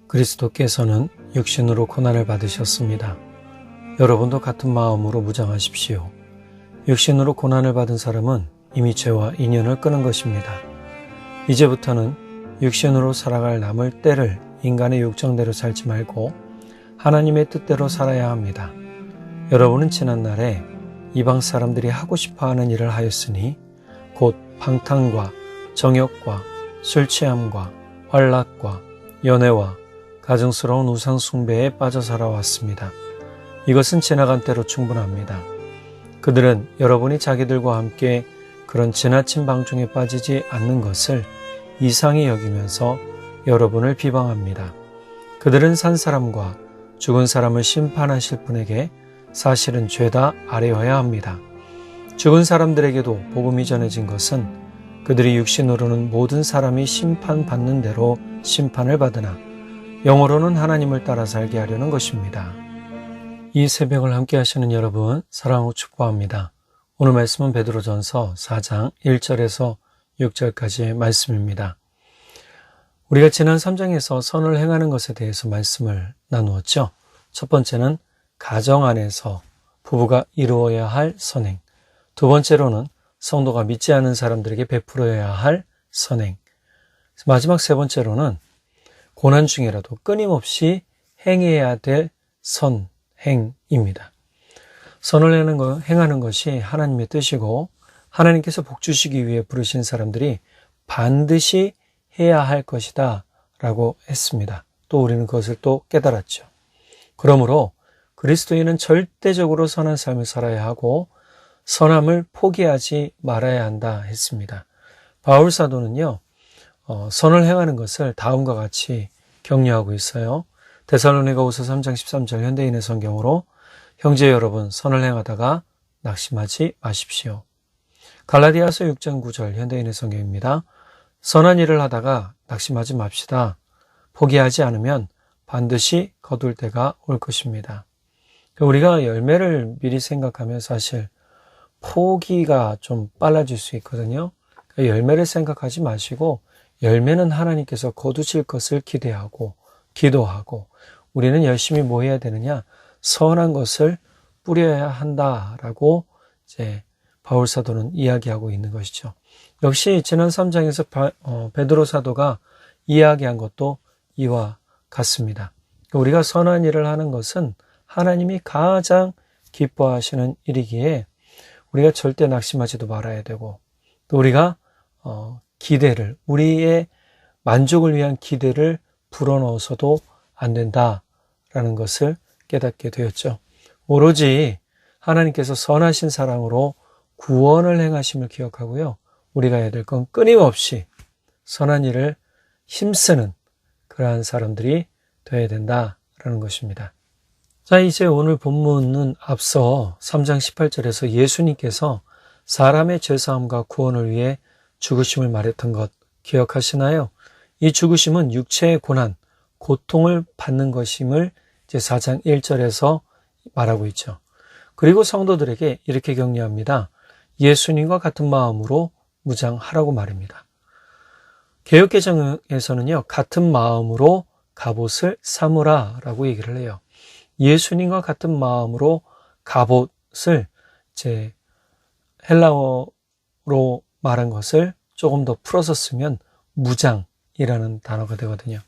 그리스도께서는 육신으로 고난을 받으셨습니다. 여러분도 같은 마음으로 무장하십시오. 육신으로 고난을 받은 사람은 이미 죄와 인연을 끊은 것입니다. 이제부터는 육신으로 살아갈 남을 때를 인간의 욕정대로 살지 말고 하나님의 뜻대로 살아야 합니다. 여러분은 지난날에 이방 사람들이 하고 싶어하는 일을 하였으니 곧 방탕과 정욕과 술취함과 환락과 연애와 가증스러운 우상 숭배에 빠져 살아왔습니다. 이것은 지나간 때로 충분합니다. 그들은 여러분이 자기들과 함께 그런 지나친 방종에 빠지지 않는 것을 이상히 여기면서 여러분을 비방합니다. 그들은 산 사람과 죽은 사람을 심판하실 분에게 사실은 죄다 아뢰어야 합니다. 죽은 사람들에게도 복음이 전해진 것은 그들이 육신으로는 모든 사람이 심판받는 대로 심판을 받으나 영어로는 하나님을 따라 살게 하려는 것입니다. 이 새벽을 함께 하시는 여러분 사랑하고 축복합니다. 오늘 말씀은 베드로전서 4장 1절에서 6절까지의 말씀입니다. 우리가 지난 3장에서 선을 행하는 것에 대해서 말씀을 나누었죠. 첫 번째는 가정 안에서 부부가 이루어야 할 선행, 두 번째로는 성도가 믿지 않는 사람들에게 베풀어야 할 선행, 마지막 세 번째로는 고난 중이라도 끊임없이 행해야 될 선행입니다. 선을 행하는 것이 하나님의 뜻이고 하나님께서 복 주시기 위해 부르신 사람들이 반드시 해야 할 것이다 라고 했습니다. 또 우리는 그것을 또 깨달았죠. 그러므로 그리스도인은 절대적으로 선한 삶을 살아야 하고 선함을 포기하지 말아야 한다 했습니다. 바울 사도는요, 선을 행하는 것을 다음과 같이 격려하고 있어요. 데살로니가후서 3장 13절 현대인의 성경으로 형제 여러분 선을 행하다가 낙심하지 마십시오. 갈라디아서 6장 9절 현대인의 성경입니다. 선한 일을 하다가 낙심하지 맙시다. 포기하지 않으면 반드시 거둘 때가 올 것입니다. 우리가 열매를 미리 생각하면 사실 포기가 좀 빨라질 수 있거든요. 열매를 생각하지 마시고 열매는 하나님께서 거두실 것을 기대하고 기도하고 우리는 열심히 뭐 해야 되느냐? 선한 것을 뿌려야 한다라고 이제 바울 사도는 이야기하고 있는 것이죠. 역시 지난 3장에서 베드로 사도가 이야기한 것도 이와 같습니다. 우리가 선한 일을 하는 것은 하나님이 가장 기뻐하시는 일이기에 우리가 절대 낙심하지도 말아야 되고 또 우리가 기대를 우리의 만족을 위한 기대를 불어넣어서도 안 된다라는 것을 깨닫게 되었죠. 오로지 하나님께서 선하신 사랑으로 구원을 행하심을 기억하고요. 우리가 해야 될 건 끊임없이 선한 일을 힘쓰는 그러한 사람들이 되어야 된다라는 것입니다. 자, 이제 오늘 본문은 앞서 3장 18절에서 예수님께서 사람의 죄사함과 구원을 위해 죽으심을 말했던 것 기억하시나요? 이 죽으심은 육체의 고난, 고통을 받는 것임을 이제 4장 1절에서 말하고 있죠. 그리고 성도들에게 이렇게 격려합니다. 예수님과 같은 마음으로 무장하라고 말입니다. 개역개정에서는요, 같은 마음으로 갑옷을 삼으라 라고 얘기를 해요. 예수님과 같은 마음으로 갑옷을 이제 헬라어로 말한 것을 조금 더 풀어서 쓰면 무장이라는 단어가 되거든요.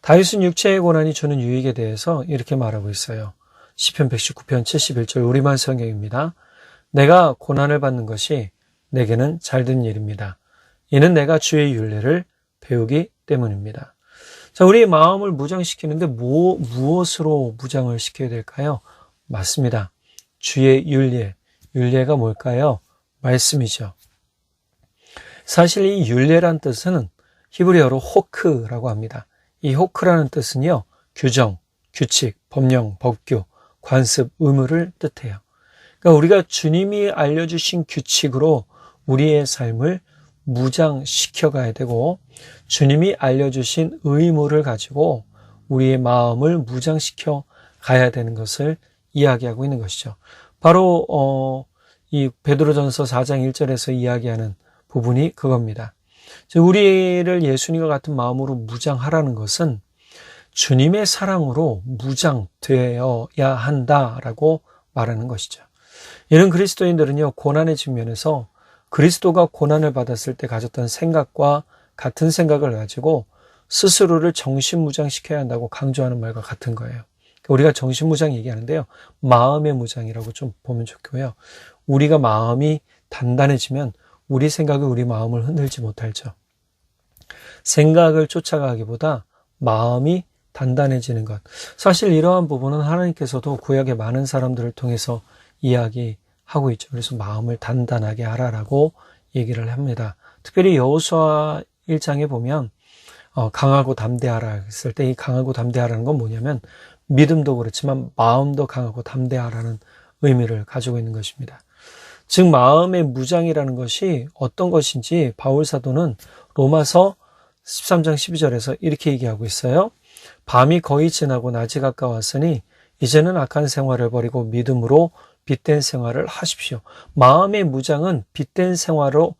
다윗은 육체의 고난이 주는 유익에 대해서 이렇게 말하고 있어요. 시편 119편 71절 우리말 성경입니다. 내가 고난을 받는 것이 내게는 잘된 일입니다. 이는 내가 주의 율례를 배우기 때문입니다. 자, 우리의 마음을 무장시키는데 무엇으로 무장을 시켜야 될까요? 맞습니다. 주의 율례. 율례가 뭘까요? 말씀이죠. 사실 이 율례란 뜻은 히브리어로 호크라고 합니다. 이 호크라는 뜻은요, 규정, 규칙, 법령, 법규, 관습, 의무를 뜻해요. 그러니까 우리가 주님이 알려주신 규칙으로 우리의 삶을 무장시켜 가야 되고 주님이 알려주신 의무를 가지고 우리의 마음을 무장시켜 가야 되는 것을 이야기하고 있는 것이죠. 바로 이 베드로전서 4장 1절에서 이야기하는 부분이 그겁니다. 우리를 예수님과 같은 마음으로 무장하라는 것은 주님의 사랑으로 무장되어야 한다라고 말하는 것이죠. 이는 그리스도인들은요, 고난의 측면에서 그리스도가 고난을 받았을 때 가졌던 생각과 같은 생각을 가지고 스스로를 정신무장시켜야 한다고 강조하는 말과 같은 거예요. 우리가 정신무장 얘기하는데요, 마음의 무장이라고 좀 보면 좋고요. 우리가 마음이 단단해지면 우리 생각이 우리 마음을 흔들지 못하죠. 생각을 쫓아가기보다 마음이 단단해지는 것. 사실 이러한 부분은 하나님께서도 구약의 많은 사람들을 통해서 이야기하고 있죠. 그래서 마음을 단단하게 하라라고 얘기를 합니다. 특별히 여호수아 1장에 보면 강하고 담대하라 했을 때 이 강하고 담대하라는 건 뭐냐면 믿음도 그렇지만 마음도 강하고 담대하라는 의미를 가지고 있는 것입니다. 즉 마음의 무장이라는 것이 어떤 것인지 바울 사도는 로마서 13장 12절에서 이렇게 얘기하고 있어요. 밤이 거의 지나고 낮이 가까웠으니 이제는 악한 생활을 버리고 믿음으로 빛된 생활을 하십시오. 마음의 무장은 빛된 생활로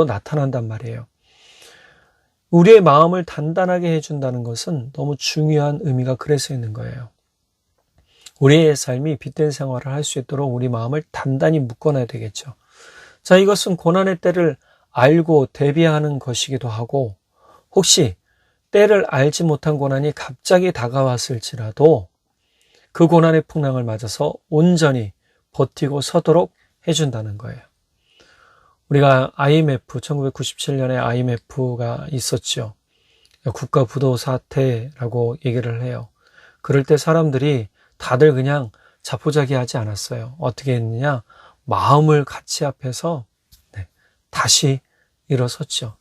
나타난단 말이에요. 우리의 마음을 단단하게 해준다는 것은 너무 중요한 의미가 그래서 있는 거예요. 우리의 삶이 빛된 생활을 할 수 있도록 우리 마음을 단단히 묶어놔야 되겠죠. 자, 이것은 고난의 때를 알고 대비하는 것이기도 하고, 혹시 때를 알지 못한 고난이 갑자기 다가왔을지라도 그 고난의 풍랑을 맞아서 온전히 버티고 서도록 해준다는 거예요. 우리가 IMF, 1997년에 IMF가 있었죠. 국가 부도 사태라고 얘기를 해요. 그럴 때 사람들이 다들 그냥 자포자기하지 않았어요. 어떻게 했느냐? 마음을 같이 합해서 다시 일어섰죠.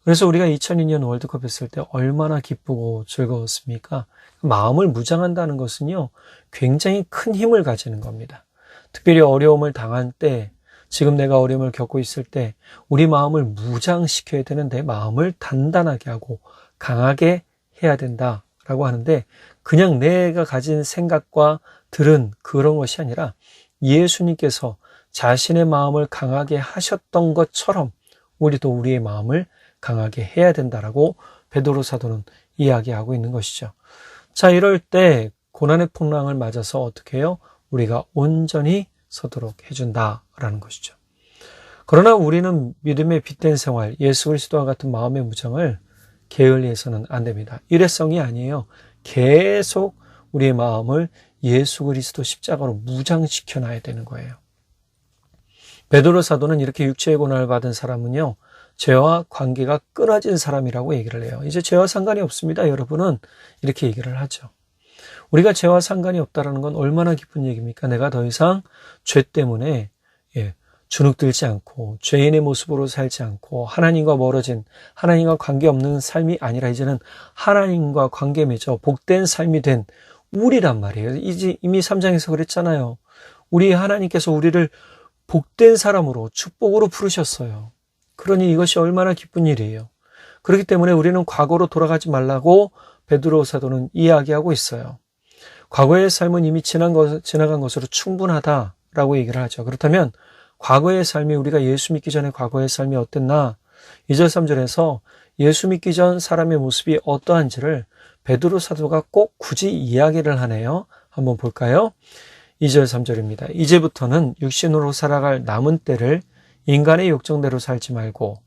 그래서 우리가 2002년 월드컵 했을 때 얼마나 기쁘고 즐거웠습니까? 마음을 무장한다는 것은요, 굉장히 큰 힘을 가지는 겁니다. 특별히 어려움을 당한 때, 지금 내가 어려움을 겪고 있을 때 우리 마음을 무장시켜야 되는데 마음을 단단하게 하고 강하게 해야 된다라고 하는데, 그냥 내가 가진 생각과 들은 그런 것이 아니라 예수님께서 자신의 마음을 강하게 하셨던 것처럼 우리도 우리의 마음을 강하게 해야 된다라고 베드로 사도는 이야기하고 있는 것이죠. 자, 이럴 때 고난의 풍랑을 맞아서 어떻게 해요? 우리가 온전히 서도록 해준다라는 것이죠. 그러나 우리는 믿음의 빛된 생활, 예수 그리스도와 같은 마음의 무장을 게을리해서는 안 됩니다. 일회성이 아니에요. 계속 우리의 마음을 예수 그리스도 십자가로 무장시켜 놔야 되는 거예요. 베드로 사도는 이렇게 육체의 고난을 받은 사람은요, 죄와 관계가 끊어진 사람이라고 얘기를 해요. 이제 죄와 상관이 없습니다, 여러분은. 이렇게 얘기를 하죠. 우리가 죄와 상관이 없다는 건 얼마나 기쁜 얘기입니까? 내가 더 이상 죄 때문에 주눅들지 않고 죄인의 모습으로 살지 않고 하나님과 멀어진, 하나님과 관계없는 삶이 아니라 이제는 하나님과 관계 맺어 복된 삶이 된 우리란 말이에요. 이미 3장에서 그랬잖아요. 우리 하나님께서 우리를 복된 사람으로 축복으로 부르셨어요. 그러니 이것이 얼마나 기쁜 일이에요. 그렇기 때문에 우리는 과거로 돌아가지 말라고 베드로 사도는 이야기하고 있어요. 과거의 삶은 이미 지나간 것으로 충분하다라고 얘기를 하죠. 그렇다면 과거의 삶이, 우리가 예수 믿기 전에 과거의 삶이 어땠나? 2절 3절에서 예수 믿기 전 사람의 모습이 어떠한지를 베드로 사도가 꼭 굳이 이야기를 하네요. 한번 볼까요? 2절 3절입니다. 이제부터는 육신으로 살아갈 남은 때를 인간의 욕정대로 살지 말고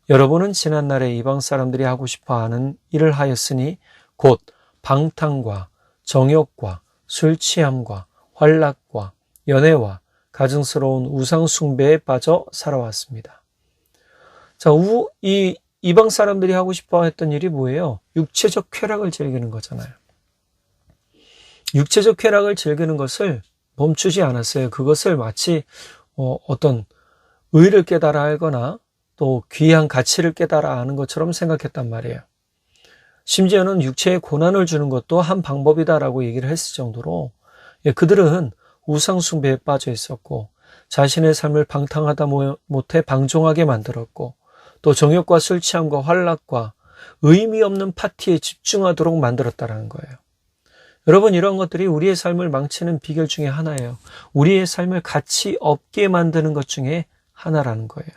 여러분은 지난날에 이방 사람들이 하고 싶어하는 일을 하였으니 곧 방탕과 정욕과 술 취함과 환락과 연애와 가증스러운 우상 숭배에 빠져 살아왔습니다. 자, 이 이방 사람들이 하고 싶어 했던 일이 뭐예요? 육체적 쾌락을 즐기는 거잖아요. 육체적 쾌락을 즐기는 것을 멈추지 않았어요. 그것을 마치 어떤 의를 깨달아 알거나 또 귀한 가치를 깨달아 아는 것처럼 생각했단 말이에요. 심지어는 육체에 고난을 주는 것도 한 방법이다라고 얘기를 했을 정도로 그들은 우상 숭배에 빠져 있었고 자신의 삶을 방탕하다 못해 방종하게 만들었고 또 정욕과 술 취함과 환락과 의미 없는 파티에 집중하도록 만들었다는 거예요. 여러분, 이런 것들이 우리의 삶을 망치는 비결 중에 하나예요. 우리의 삶을 가치 없게 만드는 것 중에 하나라는 거예요.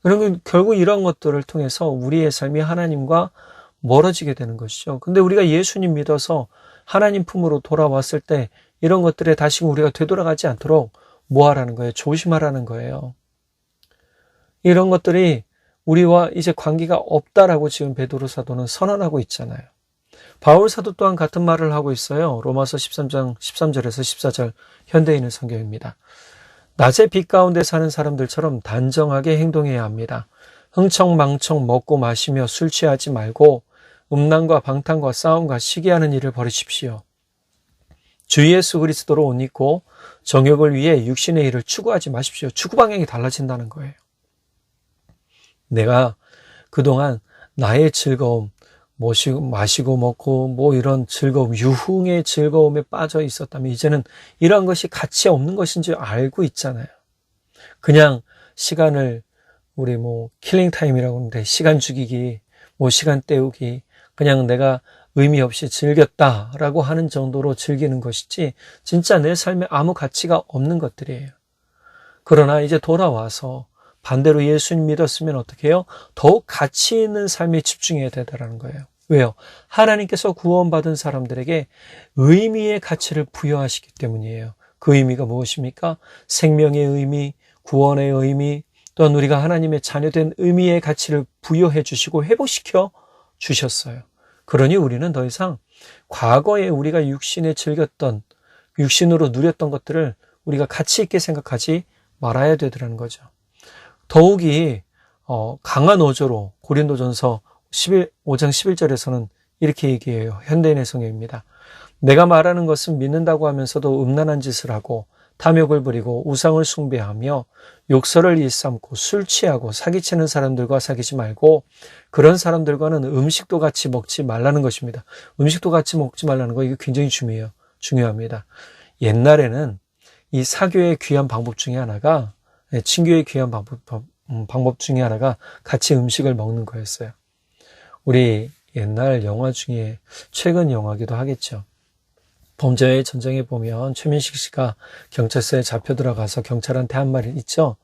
그러면 결국 이런 것들을 통해서 우리의 삶이 하나님과 멀어지게 되는 것이죠. 근데 우리가 예수님 믿어서 하나님 품으로 돌아왔을 때 이런 것들에 다시금 우리가 되돌아가지 않도록 뭐 하라는 거예요? 조심하라는 거예요. 이런 것들이 우리와 이제 관계가 없다라고 지금 베드로 사도는 선언하고 있잖아요. 바울 사도 또한 같은 말을 하고 있어요. 로마서 13장 13절에서 14절 현대인의 성경입니다. 낮의 빛 가운데 사는 사람들처럼 단정하게 행동해야 합니다. 흥청망청 먹고 마시며 술 취하지 말고 음란과 방탕과 싸움과 시기하는 일을 버리십시오. 주 예수 그리스도로 옷 입고 정욕을 위해 육신의 일을 추구하지 마십시오. 추구 방향이 달라진다는 거예요. 내가 그동안 나의 즐거움, 마시고 먹고 이런 즐거움, 유흥의 즐거움에 빠져 있었다면 이제는 이런 것이 가치 없는 것인 줄 알고 있잖아요. 그냥 시간을 우리 킬링 타임이라고 하는데 시간 죽이기, 시간 때우기, 그냥 내가 의미 없이 즐겼다라고 하는 정도로 즐기는 것이지 진짜 내 삶에 아무 가치가 없는 것들이에요. 그러나 이제 돌아와서 반대로 예수님 믿었으면 어떻게 해요? 더욱 가치 있는 삶에 집중해야 되다라는 거예요. 왜요? 하나님께서 구원받은 사람들에게 의미의 가치를 부여하시기 때문이에요. 그 의미가 무엇입니까? 생명의 의미, 구원의 의미, 또한 우리가 하나님의 자녀된 의미의 가치를 부여해 주시고 회복시켜 주셨어요. 그러니 우리는 더 이상 과거에 우리가 육신에 즐겼던, 육신으로 누렸던 것들을 우리가 가치 있게 생각하지 말아야 되더라는 거죠. 더욱이 강한 어조로 고린도전서 5장 11절에서는 이렇게 얘기해요. 현대인의 성경입니다. 내가 말하는 것은 믿는다고 하면서도 음란한 짓을 하고 탐욕을 부리고 우상을 숭배하며 욕설을 일삼고 술 취하고 사기치는 사람들과 사귀지 말고 그런 사람들과는 음식도 같이 먹지 말라는 것입니다. 음식도 같이 먹지 말라는 거 이거 굉장히 중요합니다. 옛날에는 이 사교의 귀한 방법 중에 하나가 친교의 귀한 방법 중에 하나가 같이 음식을 먹는 거였어요. 우리 옛날 영화 중에 최근 영화기도 하겠죠. 범죄의 전쟁에 보면 최민식 씨가 경찰서에 잡혀 들어가서 경찰한테 한 말이 있죠.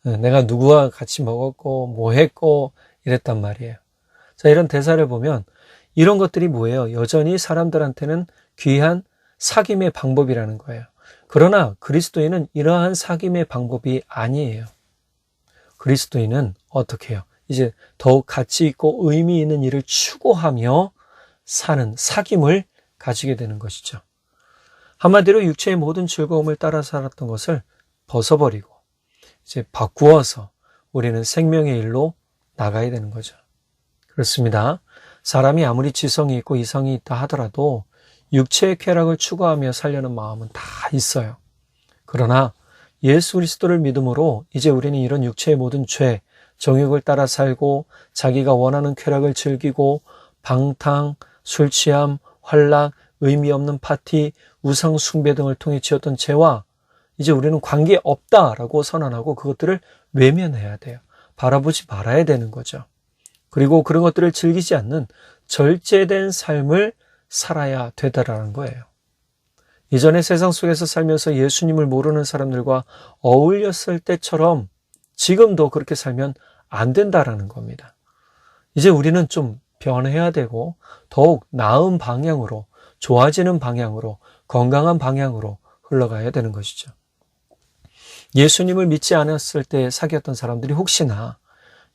내가 누구와 같이 먹었고 뭐 했고 이랬단 말이에요. 자, 이런 대사를 보면 이런 것들이 뭐예요? 여전히 사람들한테는 귀한 사귐의 방법이라는 거예요. 그러나 그리스도인은 이러한 사귐의 방법이 아니에요. 그리스도인은 어떻게 해요? 이제 더욱 가치 있고 의미 있는 일을 추구하며 사는 사귐을 가지게 되는 것이죠. 한마디로 육체의 모든 즐거움을 따라 살았던 것을 벗어버리고 이제 바꾸어서 우리는 생명의 일로 나가야 되는 거죠. 그렇습니다. 사람이 아무리 지성이 있고 이성이 있다 하더라도 육체의 쾌락을 추구하며 살려는 마음은 다 있어요. 그러나 예수 그리스도를 믿음으로 이제 우리는 이런 육체의 모든 죄, 정욕을 따라 살고 자기가 원하는 쾌락을 즐기고 방탕, 술 취함, 활락, 의미 없는 파티, 우상 숭배 등을 통해 지었던 죄와 이제 우리는 관계없다라고 선언하고 그것들을 외면해야 돼요. 바라보지 말아야 되는 거죠. 그리고 그런 것들을 즐기지 않는 절제된 삶을 살아야 되더라는 거예요. 이전에 세상 속에서 살면서 예수님을 모르는 사람들과 어울렸을 때처럼 지금도 그렇게 살면 안 된다라는 겁니다. 이제 우리는 좀 변해야 되고 더욱 나은 방향으로, 좋아지는 방향으로, 건강한 방향으로 흘러가야 되는 것이죠. 예수님을 믿지 않았을 때 사귀었던 사람들이 혹시나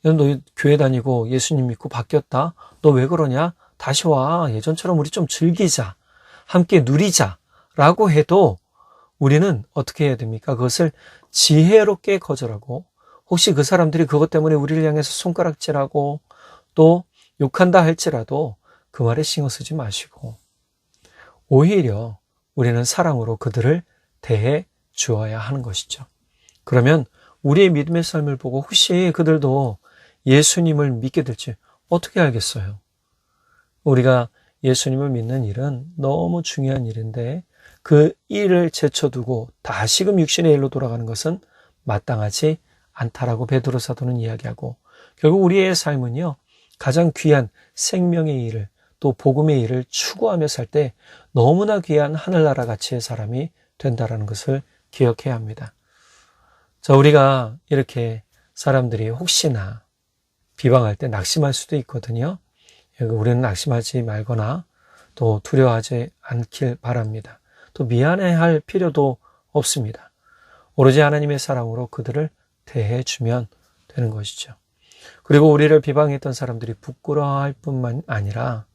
너 교회 다니고 예수님 믿고 바뀌었다? 너 왜 그러냐? 다시 와. 예전처럼 우리 좀 즐기자. 함께 누리자. 라고 해도 우리는 어떻게 해야 됩니까? 그것을 지혜롭게 거절하고 혹시 그 사람들이 그것 때문에 우리를 향해서 손가락질하고 또 욕한다 할지라도 그 말에 신경 쓰지 마시고 오히려 우리는 사랑으로 그들을 대해 주어야 하는 것이죠. 그러면 우리의 믿음의 삶을 보고 혹시 그들도 예수님을 믿게 될지 어떻게 알겠어요? 우리가 예수님을 믿는 일은 너무 중요한 일인데 그 일을 제쳐두고 다시금 육신의 일로 돌아가는 것은 마땅하지 않다라고 베드로 사도는 이야기하고 결국 우리의 삶은요 가장 귀한 생명의 일을 또 복음의 일을 추구하며 살 때 너무나 귀한 하늘나라 가치의 사람이 된다라는 것을 기억해야 합니다. 자, 우리가 이렇게 사람들이 혹시나 비방할 때 낙심할 수도 있거든요. 우리는 낙심하지 말거나 또 두려워하지 않길 바랍니다. 또 미안해할 필요도 없습니다. 오로지 하나님의 사랑으로 그들을 대해주면 되는 것이죠. 그리고 우리를 비방했던 사람들이 부끄러워할 뿐만 아니라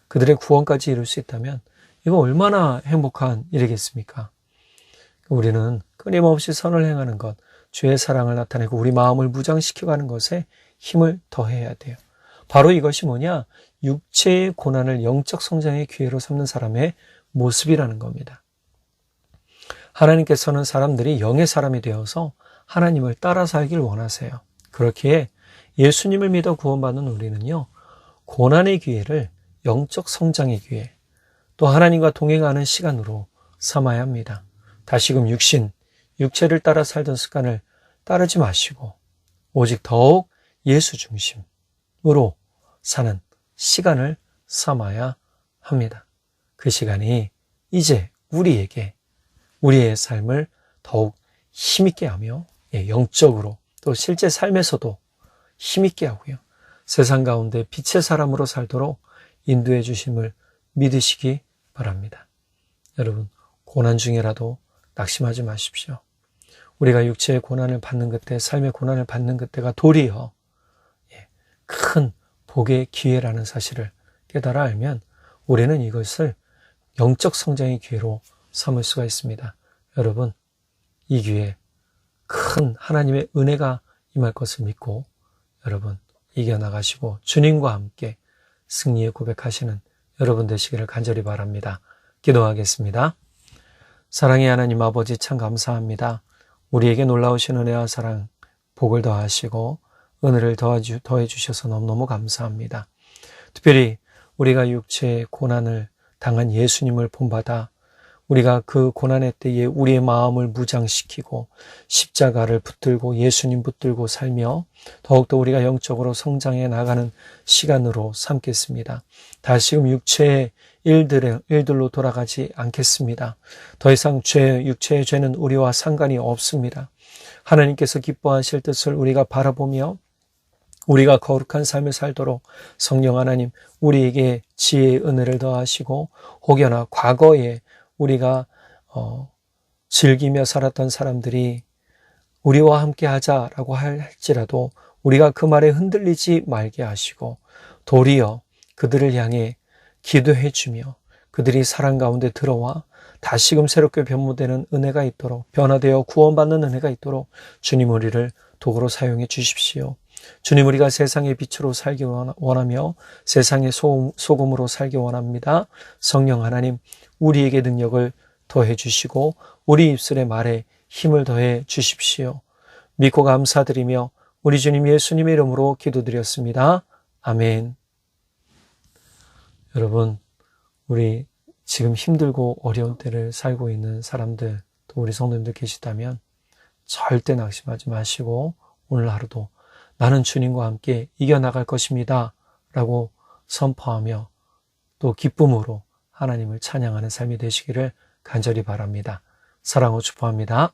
그들의 구원까지 이룰 수 있다면 이거 얼마나 행복한 일이겠습니까? 우리는 끊임없이 선을 행하는 것, 주의 사랑을 나타내고 우리 마음을 무장시켜가는 것에 힘을 더해야 돼요. 바로 이것이 뭐냐? 육체의 고난을 영적 성장의 기회로 삼는 사람의 모습이라는 겁니다. 하나님께서는 사람들이 영의 사람이 되어서 하나님을 따라 살길 원하세요. 그렇기에 예수님을 믿어 구원받는 우리는요, 고난의 기회를 영적 성장의 기회, 또 하나님과 동행하는 시간으로 삼아야 합니다. 다시금 육체를 따라 살던 습관을 따르지 마시고 오직 더욱 예수 중심으로 사는 시간을 삼아야 합니다. 그 시간이 이제 우리의 삶을 더욱 힘있게 하며 영적으로 또 실제 삶에서도 힘있게 하고요. 세상 가운데 빛의 사람으로 살도록 인도해 주심을 믿으시기 바랍니다. 여러분, 고난 중에라도 낙심하지 마십시오. 우리가 육체의 고난을 받는 그때, 삶의 고난을 받는 그때가 도리어 큰 복의 기회라는 사실을 깨달아 알면 우리는 이것을 영적 성장의 기회로 삼을 수가 있습니다. 여러분, 이 기회에 큰 하나님의 은혜가 임할 것을 믿고 여러분 이겨나가시고 주님과 함께 승리의 고백하시는 여러분 되시기를 간절히 바랍니다. 기도하겠습니다. 사랑의 하나님 아버지, 참 감사합니다. 우리에게 놀라우신 은혜와 사랑, 복을 더하시고 은혜를 더해 주셔서 너무너무 감사합니다. 특별히 우리가 육체의 고난을 당한 예수님을 본받아 우리가 그 고난의 때에 우리의 마음을 무장시키고 십자가를 붙들고 예수님 붙들고 살며 더욱더 우리가 영적으로 성장해 나가는 시간으로 삼겠습니다. 다시금 육체의 일들로 돌아가지 않겠습니다. 더 이상 육체의 죄는 우리와 상관이 없습니다. 하나님께서 기뻐하실 뜻을 우리가 바라보며 우리가 거룩한 삶을 살도록 성령 하나님 우리에게 지혜의 은혜를 더하시고 혹여나 과거에 우리가 즐기며 살았던 사람들이 우리와 함께 하자라고 할지라도 우리가 그 말에 흔들리지 말게 하시고 도리어 그들을 향해 기도해 주며 그들이 사랑 가운데 들어와 다시금 새롭게 변모되는 은혜가 있도록 변화되어 구원받는 은혜가 있도록 주님 우리를 도구로 사용해 주십시오. 주님, 우리가 세상의 빛으로 살기 원하며 세상의 소금으로 살기 원합니다. 성령 하나님, 우리에게 능력을 더해 주시고 우리 입술의 말에 힘을 더해 주십시오. 믿고 감사드리며 우리 주님 예수님의 이름으로 기도드렸습니다. 아멘. 여러분, 우리 지금 힘들고 어려운 때를 살고 있는 사람들, 또 우리 성도님들 계시다면 절대 낙심하지 마시고 오늘 하루도 나는 주님과 함께 이겨나갈 것입니다 라고 선포하며 또 기쁨으로 하나님을 찬양하는 삶이 되시기를 간절히 바랍니다. 사랑으로 축복합니다.